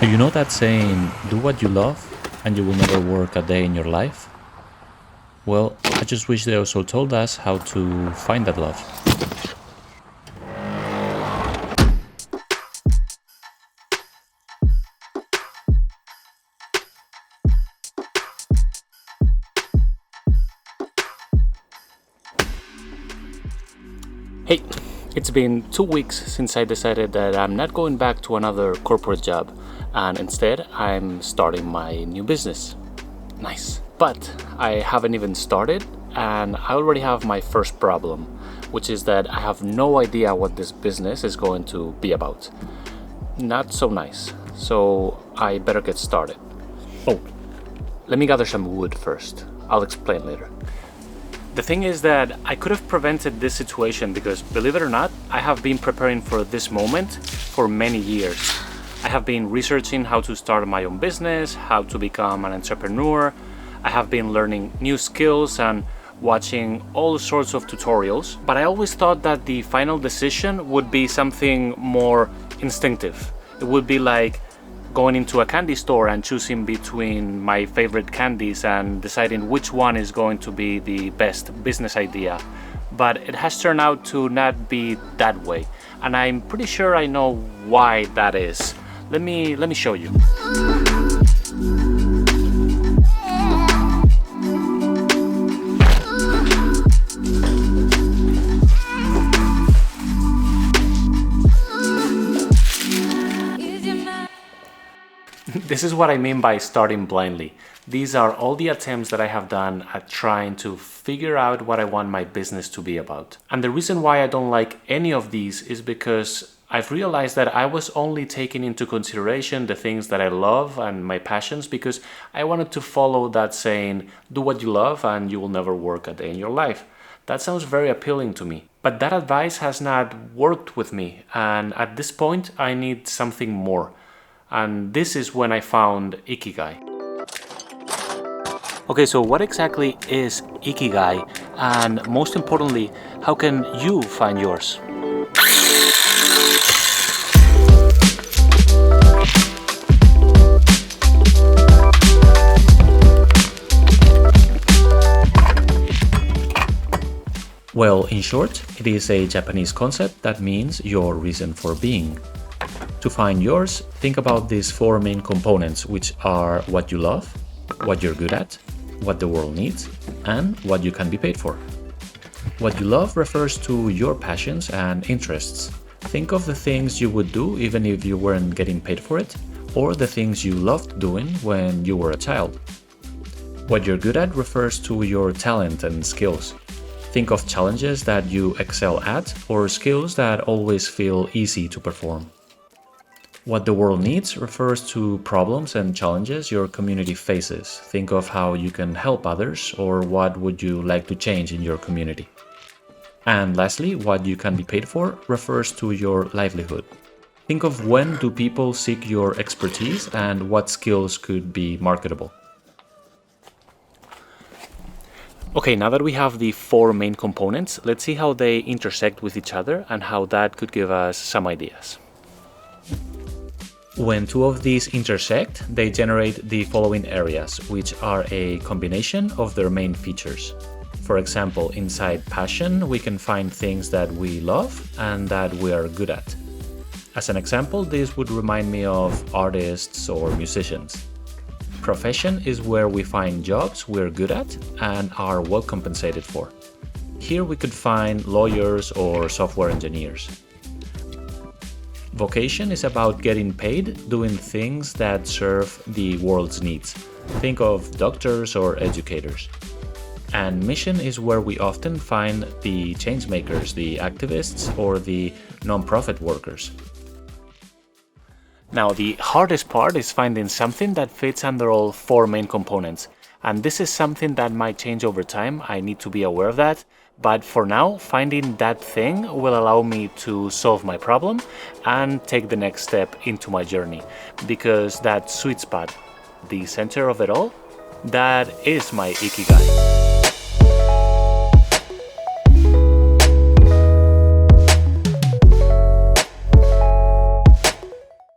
Do you know that saying, do what you love and you will never work a day in your life? Well, I just wish they also told us how to find that love. Hey, it's been 2 weeks since I decided that I'm not going back to another corporate job, and instead I'm starting my new business. Nice. But I haven't even started, and I already have my first problem, which is that I have no idea what this business is going to be about. Not so nice. So I better get started. Oh, let me gather some wood first. I'll explain later. The thing is that I could have prevented this situation because, believe it or not, I have been preparing for this moment for many years. I have been researching how to start my own business, how to become an entrepreneur. I have been learning new skills and watching all sorts of tutorials, but I always thought that the final decision would be something more instinctive. It would be like going into a candy store and choosing between my favorite candies and deciding which one is going to be the best business idea. But it has turned out to not be that way, and I'm pretty sure I know why that is. Let me show you. This is what I mean by starting blindly. These are all the attempts that I have done at trying to figure out what I want my business to be about. And the reason why I don't like any of these is because I've realized that I was only taking into consideration the things that I love and my passions because I wanted to follow that saying, do what you love and you will never work a day in your life. That sounds very appealing to me. But that advice has not worked with me, and at this point I need something more. And this is when I found Ikigai. Okay, so what exactly is Ikigai? And most importantly, how can you find yours? Well, in short, it is a Japanese concept that means your reason for being. To find yours, think about these 4 main components, which are what you love, what you're good at, what the world needs, and what you can be paid for. What you love refers to your passions and interests. Think of the things you would do even if you weren't getting paid for it, or the things you loved doing when you were a child. What you're good at refers to your talent and skills. Think of challenges that you excel at, or skills that always feel easy to perform. What the world needs refers to problems and challenges your community faces. Think of how you can help others or what would you like to change in your community. And lastly, what you can be paid for refers to your livelihood. Think of when do people seek your expertise and what skills could be marketable. Okay, now that we have the 4 main components, let's see how they intersect with each other and how that could give us some ideas. When 2 of these intersect, they generate the following areas, which are a combination of their main features. For example, inside passion, we can find things that we love and that we are good at. As an example, this would remind me of artists or musicians. Profession is where we find jobs we're good at and are well compensated for. Here we could find lawyers or software engineers. Vocation is about getting paid doing things that serve the world's needs. Think of doctors or educators. And mission is where we often find the changemakers, the activists, or the non-profit workers. Now, the hardest part is finding something that fits under all 4 main components. And this is something that might change over time. I need to be aware of that. But for now, finding that thing will allow me to solve my problem and take the next step into my journey. Because that sweet spot, the center of it all, that is my Ikigai.